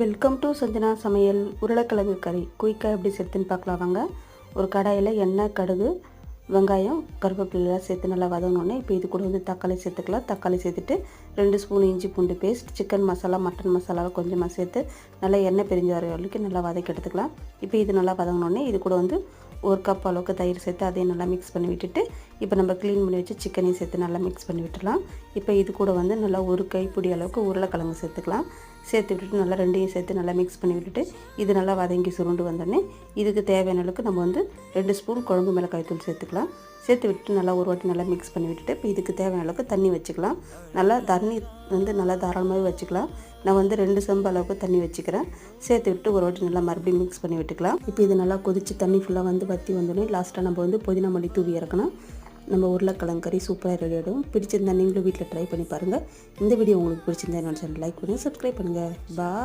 Welcome to Sanjana சமையல். உருளைக்கிழங்கு கறி குயிக்காக எப்படி சேர்த்துன்னு பார்க்கலாம் வாங்க. ஒரு கடாயில் எண்ணெய், கடுகு, வெங்காயம், கருவேப்பிலையெல்லாம் சேர்த்து நல்லா வதங்கினோடனே இப்போ இது கூட தக்காளி சேர்த்துக்கலாம். தக்காளி சேர்த்துட்டு 2 ஸ்பூன் இஞ்சி பூண்டு பேஸ்ட், சிக்கன் மசாலா, மட்டன் மசாலாவை கொஞ்சமாக சேர்த்து நல்லா எண்ணெய் பிரிஞ்சு வர வரைக்கும் நல்லா வதக்கி எடுத்துக்கலாம். இப்போ இது நல்லா வதங்கினோடனே இது கூட 1 கப் அளவுக்கு தயிர் சேர்த்து அதையும் நல்லா மிக்ஸ் பண்ணி விட்டுட்டு இப்போ நம்ம க்ளீன் பண்ணி வச்சு சிக்கனையும் சேர்த்து நல்லா மிக்ஸ் பண்ணி விட்டுடலாம். இப்போ இது கூட நல்லா ஒரு கைப்பிடி அளவுக்கு உருளைக்கிழங்கு சேர்த்துக்கலாம். சேர்த்து விட்டுட்டு நல்லா ரெண்டையும் சேர்த்து நல்லா மிக்ஸ் பண்ணி விட்டுட்டு இது நல்லா வதங்கி சுருண்டு வந்தோடனே இதுக்கு தேவையான அளவுக்கு நம்ம 2 ஸ்பூன் குழம்பு மிளகாய் தூள் சேர்த்துக்கலாம். சேர்த்து விட்டுட்டு நல்லா ஒரு வாட்டி நல்லா மிக்ஸ் பண்ணி விட்டுட்டு இப்போ இதுக்கு தேவையான அளவுக்கு தண்ணி வச்சுக்கலாம். நல்லா தண்ணி நல்லா தாராளமாகவே வச்சுக்கலாம். நான் 2 செம்பு அளவுக்கு தண்ணி வச்சுக்கிறேன். சேர்த்து விட்டு ஒரு வாட்டி நல்லா மறுபடியும் மிக்ஸ் பண்ணி விட்டுக்கலாம். இப்போ இது நல்லா கொதித்து தண்ணி ஃபுல்லாக வற்றி வந்தோடனே லாஸ்ட்டாக நம்ம புதினா மல்லி தூவி இறக்கணும். நம்ம உருளைக்கிழங்கு கறி சூப்பராக ரெடி ஆகிடும். பிடிச்சிருந்தா நீங்களும் வீட்டில் ட்ரை பண்ணி பாருங்கள். இந்த வீடியோ உங்களுக்கு பிடிச்சிருந்தா என்னோட சேனல் லைக் பண்ணுங்கள், சப்ஸ்கிரைப் பண்ணுங்கள். பாய்.